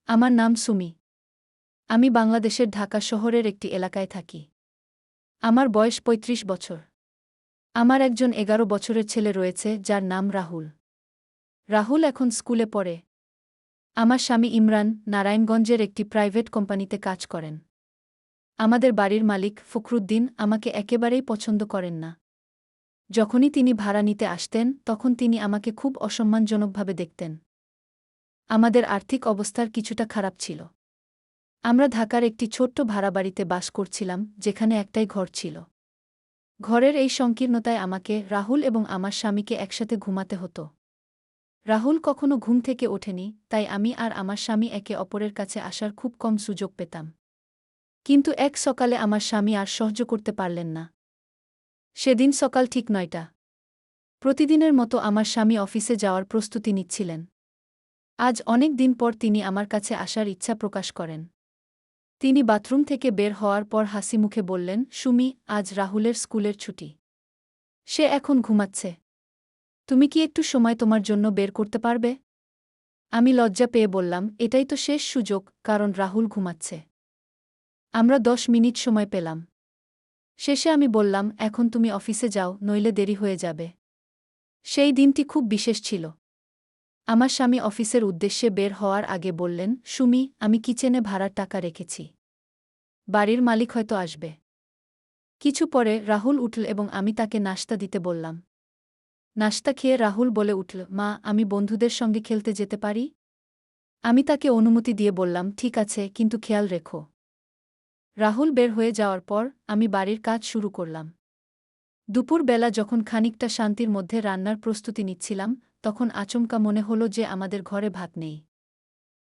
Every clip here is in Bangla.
আমার নাম সুমি। আমি বাংলাদেশের ঢাকা শহরের একটি এলাকায় থাকি। আমার বয়স ৩৫ বছর। আমার একজন ১১ বছরের ছেলে রয়েছে যার নাম রাহুল। রাহুল এখন স্কুলে পড়ে। আমার স্বামী ইমরান নারায়ণগঞ্জের একটি প্রাইভেট কোম্পানিতে কাজ করেন। আমাদের বাড়ির মালিক ফখরুদ্দিন আমাকে একেবারেই পছন্দ করেন না। যখনই তিনি ভাড়া নিতে আসতেন তখন তিনি আমাকে খুব অসম্মানজনকভাবে দেখতেন। আমাদের আর্থিক অবস্থার কিছুটা খারাপ ছিল। আমরা ঢাকার একটি ছোট্ট ভাড়াবাড়িতে বাস করছিলাম, যেখানে একটাই ঘর ছিল। ঘরের এই সংকীর্ণতায় আমাকে, রাহুল এবং আমার স্বামীকে একসাথে ঘুমাতে হতো। রাহুল কখনো ঘুম থেকে ওঠেনি, তাই আমি আর আমার স্বামী একে অপরের কাছে আসার খুব কম সুযোগ পেতাম। কিন্তু এক সকালে আমার স্বামী আর সহ্য করতে পারলেন না। সেদিন সকাল ঠিক ৯টা। প্রতিদিনের মতো আমার স্বামী অফিসে যাওয়ার প্রস্তুতি নিচ্ছিলেন। আজ অনেক দিন পর তিনি আমার কাছে আসার ইচ্ছা প্রকাশ করেন। তিনি বাথরুম থেকে বের হওয়ার পর হাসিমুখে বললেন, সুমি, আজ রাহুলের স্কুলের ছুটি। সে এখন ঘুমাচ্ছে। তুমি কি একটু সময় তোমার জন্য বের করতে পারবে? আমি লজ্জা পেয়ে বললাম, এটাই তো শেষ সুযোগ, কারণ রাহুল ঘুমাচ্ছে। আমরা ১০ মিনিট সময় পেলাম। শেষে আমি বললাম, এখন তুমি অফিসে যাও, নইলে দেরি হয়ে যাবে। সেই দিনটি খুব বিশেষ ছিল। আমার স্বামী অফিসের উদ্দেশ্যে বের হওয়ার আগে বললেন, সুমি, আমি কিচেনে ভাড়ার টাকা রেখেছি। বাড়ির মালিক হয়তো আসবে। কিছু পরে রাহুল উঠল এবং আমি তাকে নাশতা দিতে বললাম। নাশতা খেয়ে রাহুল বলে উঠল, মা, আমি বন্ধুদের সঙ্গে খেলতে যেতে পারি? আমি তাকে অনুমতি দিয়ে বললাম, ঠিক আছে, কিন্তু খেয়াল রেখো। রাহুল বের হয়ে যাওয়ার পর আমি বাড়ির কাজ শুরু করলাম। দুপুরবেলা যখন খানিকটা শান্তির মধ্যে রান্নার প্রস্তুতি নিচ্ছিলাম, তখন আচমকা মনে হলো যে আমাদের ঘরে ভাত নেই।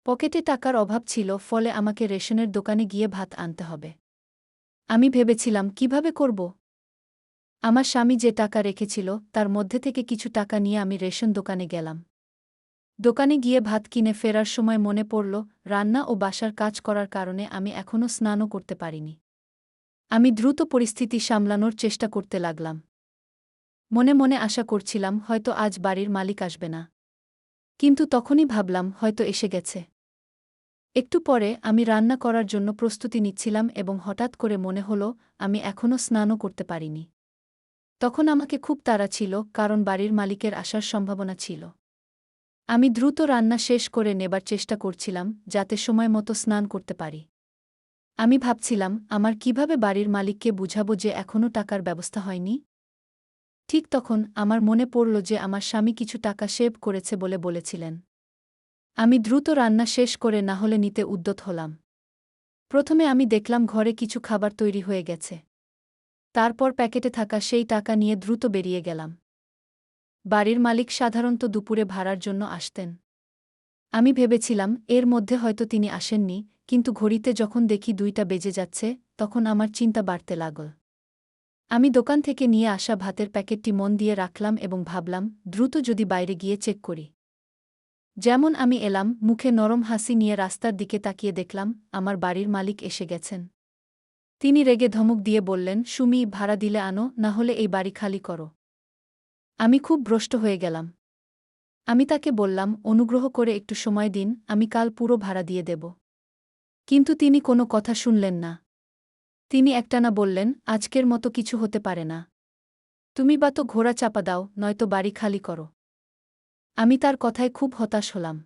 পকেটে টাকার অভাব ছিল, ফলে আমাকে রেশনের দোকানে গিয়ে ভাত আনতে হবে। আমি ভেবেছিলাম, কিভাবে করব? আমার স্বামী যে টাকা রেখেছিল তার মধ্যে থেকে কিছু টাকা নিয়ে আমি রেশন দোকানে গেলাম। দোকানে গিয়ে ভাত কিনে ফেরার সময় মনে পড়ল, রান্না ও বাসার কাজ করার কারণে আমি এখনও স্নানও করতে পারিনি। আমি দ্রুত পরিস্থিতি সামলানোর চেষ্টা করতে লাগলাম। মনে মনে আশা করছিলাম, হয়তো আজ বাড়ির মালিক আসবে না। কিন্তু তখনই ভাবলাম, হয়তো এসে গেছে। একটু পরে আমি রান্না করার জন্য প্রস্তুতি নিচ্ছিলাম এবং হঠাৎ করে মনে হল, আমি এখনও স্নানও করতে পারিনি। তখন আমাকে খুব তাড়া ছিল, কারণ বাড়ির মালিকের আসার সম্ভাবনা ছিল। আমি দ্রুত রান্না শেষ করে নেবার চেষ্টা করছিলাম, যাতে সময় মতো স্নান করতে পারি। আমি ভাবছিলাম, আমার কিভাবে বাড়ির মালিককে বুঝাবো যে এখনও টাকার ব্যবস্থা হয়নি। ঠিক তখন আমার মনে পড়ল যে আমার স্বামী কিছু টাকা সেভ করেছে বলে বলেছিলেন। আমি দ্রুত রান্না শেষ করে না হলে নিতে উদ্যত হলাম। প্রথমে আমি দেখলাম ঘরে কিছু খাবার তৈরি হয়ে গেছে। তারপর প্যাকেটে থাকা সেই টাকা নিয়ে দ্রুত বেরিয়ে গেলাম। বাড়ির মালিক সাধারণত দুপুরে ভাড়ার জন্য আসতেন। আমি ভেবেছিলাম, এর মধ্যে হয়তো তিনি আসেননি, কিন্তু ঘড়িতে যখন দেখি ২টা বেজে যাচ্ছে, তখন আমার চিন্তা বাড়তে লাগল। আমি দোকান থেকে নিয়ে আসা ভাতের প্যাকেটটি মন দিয়ে রাখলাম এবং ভাবলাম, দ্রুত যদি বাইরে গিয়ে চেক করি। যেমন আমি এলাম, মুখে নরম হাসি নিয়ে রাস্তার দিকে তাকিয়ে দেখলাম, আমার বাড়ির মালিক এসে গেছেন। তিনি রেগে ধমক দিয়ে বললেন, সুমি, ভাড়া দিলে আনো, না হলে এই বাড়ি খালি করো। আমি খুব ভ্রষ্ট হয়ে গেলাম। আমি তাকে বললাম, অনুগ্রহ করে একটু সময় দিন, আমি কাল পুরো ভাড়া দিয়ে দেব। কিন্তু তিনি কোনো কথা শুনলেন না। তিনি একটানা বললেন, আজকের মতো কিছু হতে পারে না। তুমি বা তো ঘোড়া চাপা দাও, নয়তো বাড়ি খালি করো। আমি তার কথায় খুব হতাশ হলাম।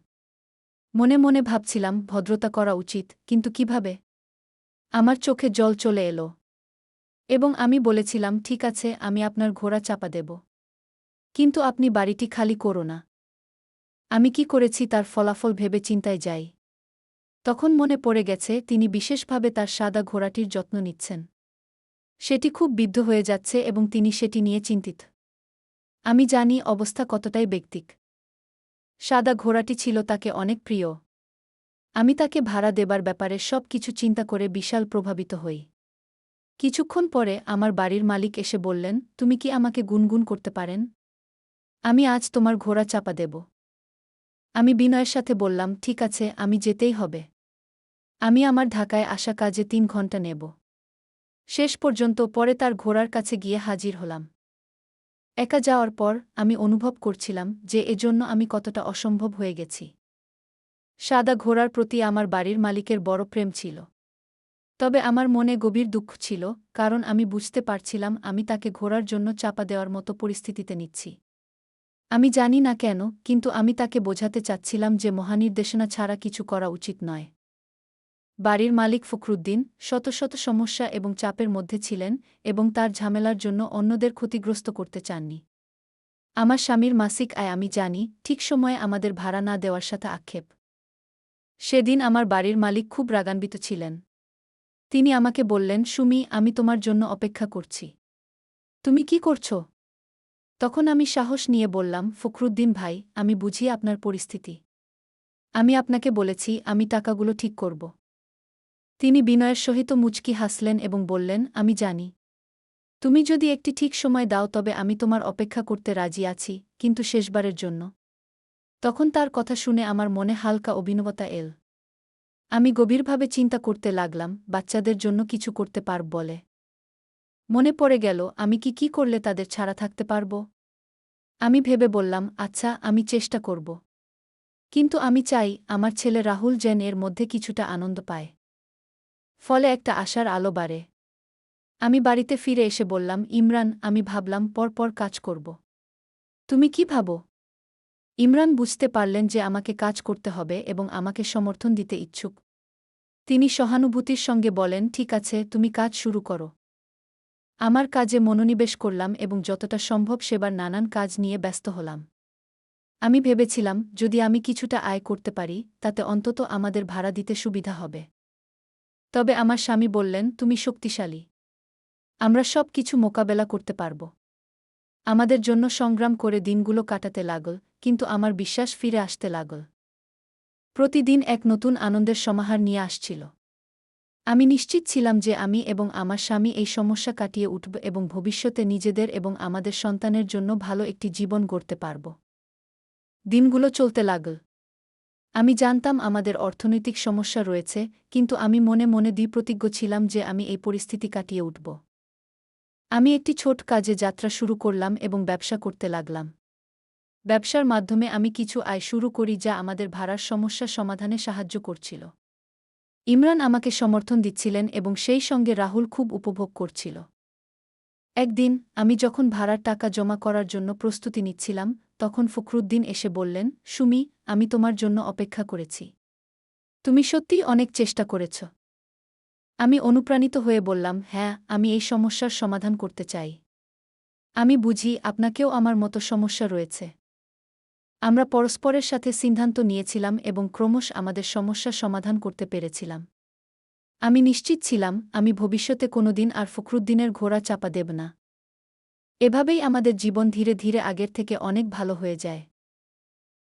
মনে মনে ভাবছিলাম, ভদ্রতা করা উচিত, কিন্তু কিভাবে? আমার চোখে জল চলে এলো। এবং আমি বলেছিলাম, ঠিক আছে, আমি আপনার ঘোড়া চাপা দেব। কিন্তু আপনি বাড়িটি খালি করো না। আমি কি করেছি তার ফলাফল ভেবে চিন্তায় যাই। তখন মনে পড়ে গেছে, তিনি বিশেষভাবে তার সাদা ঘোড়াটির যত্ন নিচ্ছেন। সেটি খুব বিদ্ধ হয়ে যাচ্ছে এবং তিনি সেটি নিয়ে চিন্তিত। আমি জানি অবস্থা কতটাই ব্যক্তিক। সাদা ঘোড়াটি ছিল তাকে অনেক প্রিয়। আমি তাকে ভাড়া দেবার ব্যাপারে সব কিছু চিন্তা করে বিশাল প্রভাবিত হই। কিছুক্ষণ পরে আমার বাড়ির মালিক এসে বললেন, তুমি কি আমাকে গুনগুন করতে পারেন? আমি আজ তোমার ঘোড়া চাপা দেব। আমি বিনয়ের সাথে বললাম, ঠিক আছে, আমি যেতেই হবে। আমি আমার ঢাকায় আসা কাজে ৩ ঘণ্টা নেব। শেষ পর্যন্ত পরে তার ঘোড়ার কাছে গিয়ে হাজির হলাম। একা যাওয়ার পর আমি অনুভব করছিলাম যে এজন্য আমি কতটা অসম্ভব হয়ে গেছি। সাদা ঘোড়ার প্রতি আমার বাড়ির মালিকের বড় প্রেম ছিল। তবে আমার মনে গভীর দুঃখ ছিল, কারণ আমি বুঝতে পারছিলাম আমি তাকে ঘোড়ার জন্য চাপা দেওয়ার মতো পরিস্থিতিতে নিচ্ছি। আমি জানি না কেন, কিন্তু আমি তাকে বোঝাতে চাচ্ছিলাম যে মহানির্দেশনা ছাড়া কিছু করা উচিত নয়। বাড়ির মালিক ফখরুদ্দিন শত শত সমস্যা এবং চাপের মধ্যে ছিলেন এবং তার ঝামেলার জন্য অন্যদের ক্ষতিগ্রস্ত করতে চাননি। আমার স্বামীর মাসিক আয় আমি জানি, ঠিক সময়ে আমাদের ভাড়া না দেওয়ার সাথে আক্ষেপ। সেদিন আমার বাড়ির মালিক খুব রাগান্বিত ছিলেন। তিনি আমাকে বললেন, সুমি, আমি তোমার জন্য অপেক্ষা করছি। তুমি কি করছ? তখন আমি সাহস নিয়ে বললাম, ফখরুদ্দিন ভাই, আমি বুঝি আপনার পরিস্থিতি। আমি আপনাকে বলেছি আমি টাকাগুলো ঠিক করব। তিনি বিনয়ের সহিত মুচকি হাসলেন এবং বললেন, আমি জানি। তুমি যদি একটি ঠিক সময় দাও তবে আমি তোমার অপেক্ষা করতে রাজি আছি, কিন্তু শেষবারের জন্য। তখন তার কথা শুনে আমার মনে হালকা অভিনবতা এল। আমি গভীরভাবে চিন্তা করতে লাগলাম, বাচ্চাদের জন্য কিছু করতে পারব বলে। মনে পড়ে গেল, আমি কি করলে তাদের ছাড়া থাকতে পারব। আমি ভেবে বললাম, আচ্ছা, আমি চেষ্টা করব। কিন্তু আমি চাই আমার ছেলে রাহুল যেন এর মধ্যে কিছুটা আনন্দ পায়। ফলে একটা আশার আলো বাড়ে। আমি বাড়িতে ফিরে এসে বললাম, ইমরান, আমি ভাবলাম পর কাজ করব। তুমি কি ভাবো? ইমরান বুঝতে পারলেন যে আমাকে কাজ করতে হবে এবং আমাকে সমর্থন দিতে ইচ্ছুক। তিনি সহানুভূতির সঙ্গে বলেন, ঠিক আছে, তুমি কাজ শুরু করো। আমার কাজে মনোনিবেশ করলাম এবং যতটা সম্ভব সেবার নানান কাজ নিয়ে ব্যস্ত হলাম। আমি ভেবেছিলাম, যদি আমি কিছুটা আয় করতে পারি, তাতে অন্তত আমাদের ভাড়া দিতে সুবিধা হবে। তবে আমার স্বামী বললেন, তুমি শক্তিশালী। আমরা সব কিছু মোকাবেলা করতে পারব। আমাদের জন্য সংগ্রাম করে দিনগুলো কাটাতে লাগল, কিন্তু আমার বিশ্বাস ফিরে আসতে লাগল। প্রতিদিন এক নতুন আনন্দের সমাহার নিয়ে আসছিল। আমি নিশ্চিত ছিলাম যে আমি এবং আমার স্বামী এই সমস্যা কাটিয়ে উঠব এবং ভবিষ্যতে নিজেদের এবং আমাদের সন্তানের জন্য ভালো একটি জীবন গড়তে পারব। দিনগুলো চলতে লাগল। আমি জানতাম আমাদের অর্থনৈতিক সমস্যা রয়েছে, কিন্তু আমি মনে মনে দৃঢ়প্রতিজ্ঞ ছিলাম যে আমি এই পরিস্থিতি কাটিয়ে উঠব। আমি একটি ছোট কাজে যাত্রা শুরু করলাম এবং ব্যবসা করতে লাগলাম। ব্যবসার মাধ্যমে আমি কিছু আয় শুরু করি যা আমাদের ভাড়ার সমস্যা সমাধানে সাহায্য করছিল। ইমরান আমাকে সমর্থন দিচ্ছিলেন এবং সেই সঙ্গে রাহুল খুব উপভোগ করছিল। একদিন আমি যখন ভাড়ার টাকা জমা করার জন্য প্রস্তুতি নিচ্ছিলাম, তখন ফখরুদ্দিন এসে বললেন, সুমি, আমি তোমার জন্য অপেক্ষা করেছি। তুমি সত্যিই অনেক চেষ্টা করেছ। আমি অনুপ্রাণিত হয়ে বললাম, হ্যাঁ, আমি এই সমস্যার সমাধান করতে চাই। আমি বুঝি আপনাকেও আমার মতো সমস্যা রয়েছে। আমরা পরস্পরের সাথে সিদ্ধান্ত নিয়েছিলাম এবং ক্রমশ আমাদের সমস্যা সমাধান করতে পেরেছিলাম। আমি নিশ্চিত ছিলাম আমি ভবিষ্যতে কোনোদিন আর ফখরুদ্দিনের ঘোড়া চাপা দেব না। এভাবেই আমাদের জীবন ধীরে ধীরে আগের থেকে অনেক ভালো হয়ে যায়।